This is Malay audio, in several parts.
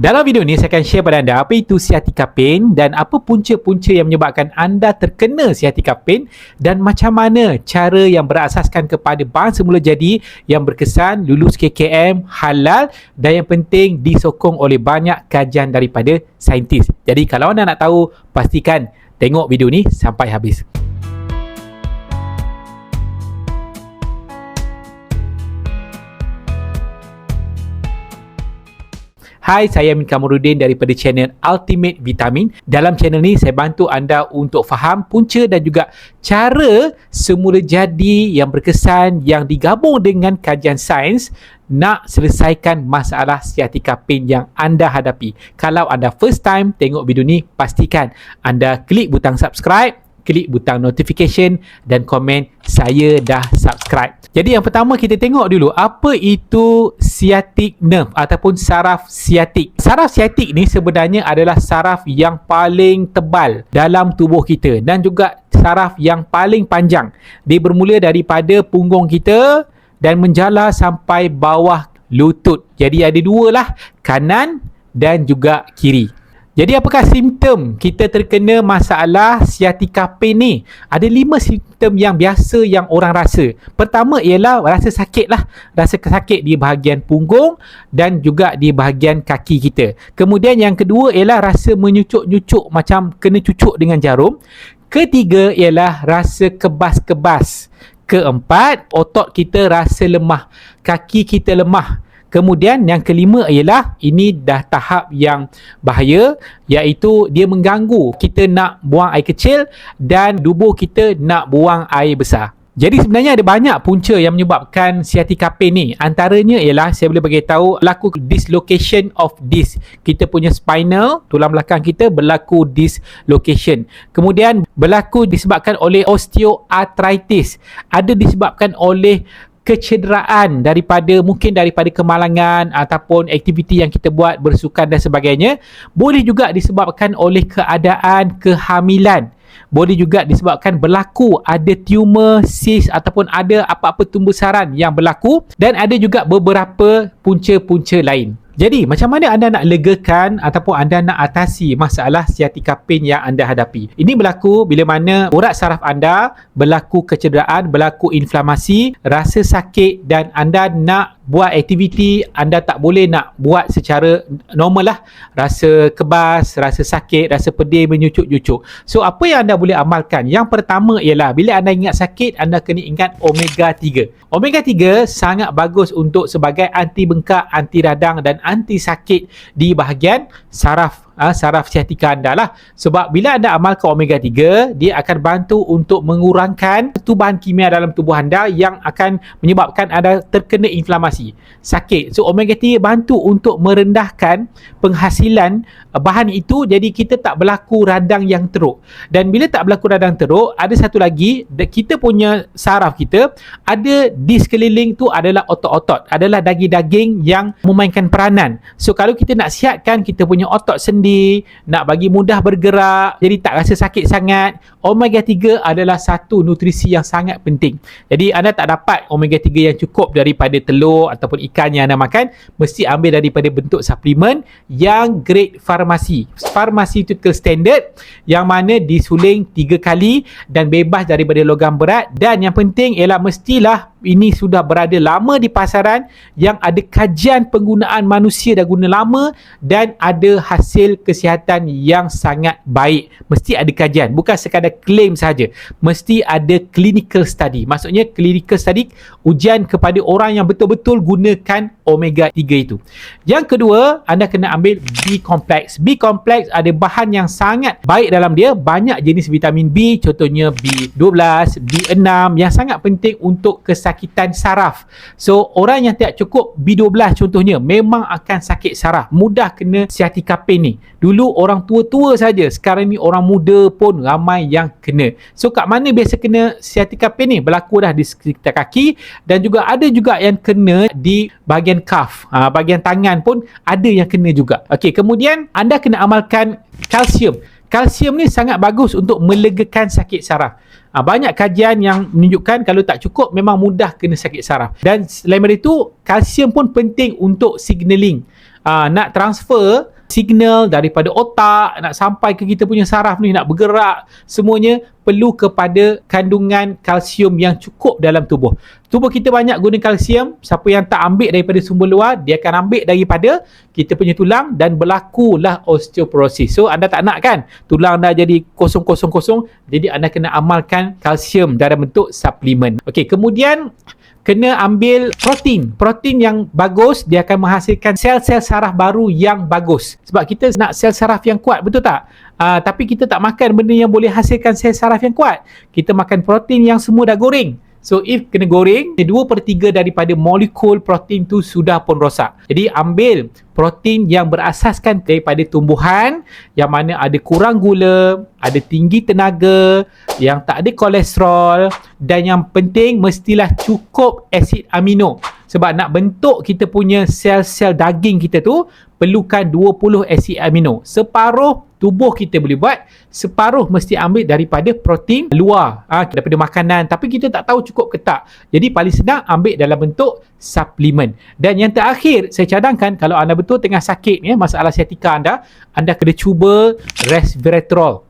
Dalam video ni saya akan share pada anda apa itu sciatica pain dan apa punca-punca yang menyebabkan anda terkena sciatica pain dan macam mana cara yang berasaskan kepada bahan semula jadi yang berkesan, lulus KKM, halal dan yang penting disokong oleh banyak kajian daripada saintis. Jadi kalau anda nak tahu, pastikan tengok video ni sampai habis. Hai, saya Amin Kamarudin daripada channel Ultimate Vitamin. Dalam channel ni saya bantu anda untuk faham punca dan juga cara semula jadi yang berkesan yang digabung dengan kajian sains nak selesaikan masalah sciatica pain yang anda hadapi. Kalau anda first time tengok video ni, pastikan anda klik butang subscribe, klik butang notification dan komen saya dah subscribe. Jadi yang pertama kita tengok dulu apa itu sciatic nerve ataupun saraf siatik. Saraf siatik ni sebenarnya adalah saraf yang paling tebal dalam tubuh kita dan juga saraf yang paling panjang. Dia bermula daripada punggung kita dan menjala sampai bawah lutut. Jadi ada dua lah, kanan dan juga kiri. Jadi apakah simptom kita terkena masalah sciatica pain ni? Ada 5 simptom yang biasa yang orang rasa. Pertama ialah rasa sakit lah. Rasa sakit di bahagian punggung dan juga di bahagian kaki kita. Kemudian yang kedua ialah rasa menyucuk-nyucuk macam kena cucuk dengan jarum. Ketiga ialah rasa kebas-kebas. Keempat, otot kita rasa lemah. Kaki kita lemah. Kemudian yang kelima ialah ini dah tahap yang bahaya, iaitu dia mengganggu kita nak buang air kecil dan tubuh kita nak buang air besar. Jadi sebenarnya ada banyak punca yang menyebabkan sciatica pain ni. Antaranya ialah saya boleh bagi tahu berlaku dislocation of disc. Kita punya spinal, tulang belakang kita berlaku dislocation. Kemudian berlaku disebabkan oleh osteoarthritis. Ada disebabkan oleh kecederaan mungkin daripada kemalangan ataupun aktiviti yang kita buat, bersukan dan sebagainya. Boleh juga disebabkan oleh keadaan kehamilan. Boleh juga disebabkan berlaku ada tumor, cyst ataupun ada apa-apa tumbuh-sarang yang berlaku, dan ada juga beberapa punca-punca lain. Jadi, macam mana anda nak legakan ataupun anda nak atasi masalah sciatica pain yang anda hadapi? Ini berlaku bila mana urat saraf anda berlaku kecederaan, berlaku inflamasi, rasa sakit dan anda nak buat aktiviti, anda tak boleh nak buat secara normal lah. Rasa kebas, rasa sakit, rasa pedih, menyucuk-nyucuk. So, apa yang anda boleh amalkan? Yang pertama ialah bila anda ingat sakit, anda kena ingat omega 3. Omega 3 sangat bagus untuk sebagai anti bengkak, anti radang dan anti sakit di bahagian saraf sciatica anda lah. Sebab bila anda amalkan omega 3, dia akan bantu untuk mengurangkan bahan kimia dalam tubuh anda yang akan menyebabkan anda terkena inflamasi, sakit. So omega 3 bantu untuk merendahkan penghasilan bahan itu, jadi kita tak berlaku radang yang teruk. Dan bila tak berlaku radang teruk, ada satu lagi, kita punya saraf kita ada di sekeliling tu adalah otot-otot, adalah daging-daging yang memainkan peranan. So kalau kita nak sihatkan kita punya otot sendi, nak bagi mudah bergerak, jadi tak rasa sakit sangat, omega 3 adalah satu nutrisi yang sangat penting. Jadi anda tak dapat omega 3 yang cukup daripada telur ataupun ikan yang anda makan, mesti ambil daripada bentuk suplemen yang grade farmasi, pharmaceutical standard, yang mana disuling 3 kali dan bebas daripada logam berat. Dan yang penting ialah mestilah ini sudah berada lama di pasaran, yang ada kajian penggunaan manusia dah guna lama dan ada hasil kesihatan yang sangat baik. Mesti ada kajian, bukan sekadar claim saja. Mesti ada clinical study. Maksudnya clinical study, ujian kepada orang yang betul-betul gunakan omega 3 itu. Yang kedua, anda kena ambil B-complex. B-complex ada bahan yang sangat baik dalam dia. Banyak jenis vitamin B, contohnya B12, B6 yang sangat penting untuk kesakitan saraf. So orang yang tidak cukup B12 contohnya memang akan sakit saraf, mudah kena sciatica pain ni. Dulu orang tua-tua saja, sekarang ni orang muda pun ramai yang kena. So kat mana biasa kena sciatica pain ni? Berlaku dah di sekitar kaki dan juga ada juga yang kena di bahagian cuff, bahagian tangan pun ada yang kena juga. Okey, kemudian anda kena amalkan kalsium. Kalsium ni sangat bagus untuk melegakan sakit saraf. Banyak kajian yang menunjukkan kalau tak cukup memang mudah kena sakit saraf. Dan selain daripada itu, kalsium pun penting untuk signaling nak transfer signal daripada otak nak sampai ke kita punya saraf ni, nak bergerak, semuanya perlu kepada kandungan kalsium yang cukup dalam tubuh. Tubuh kita banyak guna kalsium. Siapa yang tak ambil daripada sumber luar, dia akan ambil daripada kita punya tulang dan berlakulah osteoporosis. So anda tak nak kan tulang anda jadi kosong-kosong, jadi anda kena amalkan kalsium dalam bentuk suplemen. Okey, kemudian kena ambil protein. Protein yang bagus, dia akan menghasilkan sel-sel saraf baru yang bagus. Sebab kita nak sel saraf yang kuat, betul tak? Tapi kita tak makan benda yang boleh hasilkan sel saraf yang kuat. Kita makan protein yang semua dah goreng. So if kena goreng, 2/3 daripada molekul protein tu sudah pun rosak. Jadi ambil protein yang berasaskan daripada tumbuhan, yang mana ada kurang gula, ada tinggi tenaga, yang tak ada kolesterol, dan yang penting mestilah cukup asid amino. Sebab nak bentuk kita punya sel-sel daging kita tu, perlukan 20 asid amino. Separuh tubuh kita boleh buat, separuh mesti ambil daripada protein luar, daripada makanan, tapi kita tak tahu cukup ke tak. Jadi paling senang ambil dalam bentuk suplemen. Dan yang terakhir saya cadangkan, kalau anda betul tengah sakit masalah sciatica anda kena cuba resveratrol.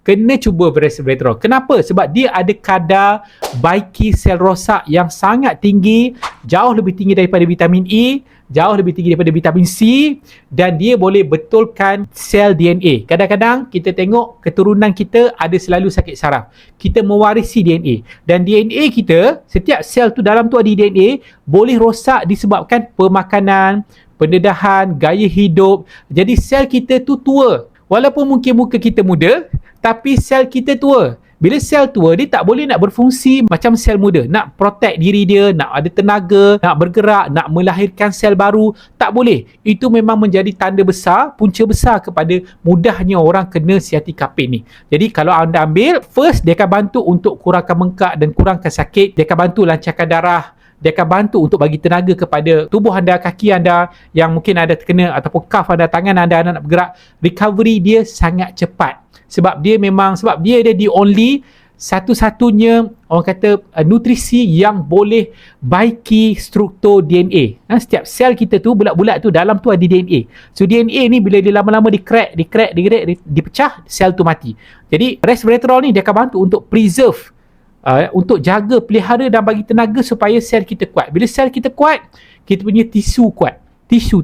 Kenapa? Sebab dia ada kadar baiki sel rosak yang sangat tinggi, jauh lebih tinggi daripada vitamin E, jauh lebih tinggi daripada vitamin C, dan dia boleh betulkan sel DNA. Kadang-kadang kita tengok keturunan kita ada selalu sakit saraf. Kita mewarisi DNA, dan DNA kita, setiap sel tu dalam tu ada DNA, boleh rosak disebabkan pemakanan, pendedahan, gaya hidup. Jadi sel kita tu tua. Walaupun mungkin muka kita muda, tapi sel kita tua. Bila sel tua, dia tak boleh nak berfungsi macam sel muda. Nak protect diri dia, nak ada tenaga, nak bergerak, nak melahirkan sel baru. Tak boleh. Itu memang menjadi tanda besar, punca besar kepada mudahnya orang kena sciatica pain ni. Jadi kalau anda ambil, first dia akan bantu untuk kurangkan bengkak dan kurangkan sakit. Dia akan bantu lancarkan darah. Dia akan bantu untuk bagi tenaga kepada tubuh anda, kaki anda yang mungkin ada terkena, ataupun kaf anda, tangan anda nak bergerak. Recovery dia sangat cepat. Sebab dia the only satu-satunya orang kata nutrisi yang boleh baiki struktur DNA. Setiap sel kita tu, bulat-bulat tu, dalam tu ada DNA. So DNA ni bila dia lama-lama dipecah, sel tu mati. Jadi resveratrol ni dia akan bantu untuk preserve, untuk jaga, pelihara dan bagi tenaga supaya sel kita kuat. Bila sel kita kuat, kita punya tisu kuat. Tisu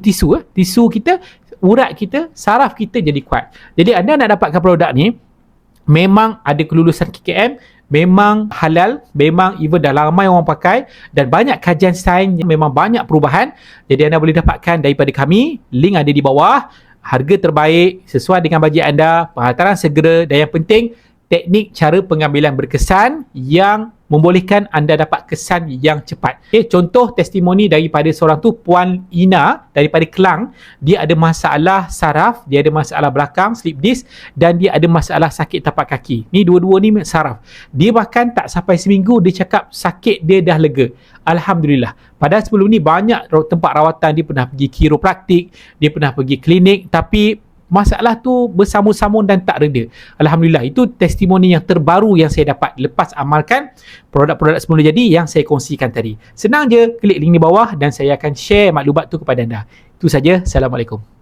kita, urat kita, saraf kita jadi kuat. Jadi anda nak dapatkan produk ni, memang ada kelulusan KKM, memang halal, memang even dah ramai orang pakai, dan banyak kajian sains, memang banyak perubahan. Jadi anda boleh dapatkan daripada kami, link ada di bawah. Harga terbaik, sesuai dengan bajet anda, penghantaran segera, dan yang penting teknik cara pengambilan berkesan yang membolehkan anda dapat kesan yang cepat. Contoh testimoni daripada seorang tu, Puan Ina daripada Kelang. Dia ada masalah saraf, dia ada masalah belakang, slip disc, dan dia ada masalah sakit tapak kaki. Ni dua-dua ni saraf. Dia bahkan tak sampai seminggu dia cakap sakit dia dah lega. Alhamdulillah. Padahal sebelum ni banyak tempat rawatan, dia pernah pergi chiropraktik, dia pernah pergi klinik, tapi masalah tu bersambung-sambung dan tak reda. Alhamdulillah, itu testimoni yang terbaru yang saya dapat lepas amalkan produk-produk semula jadi yang saya kongsikan tadi. Senang je, klik link di bawah dan saya akan share maklumat tu kepada anda. Itu saja. Assalamualaikum.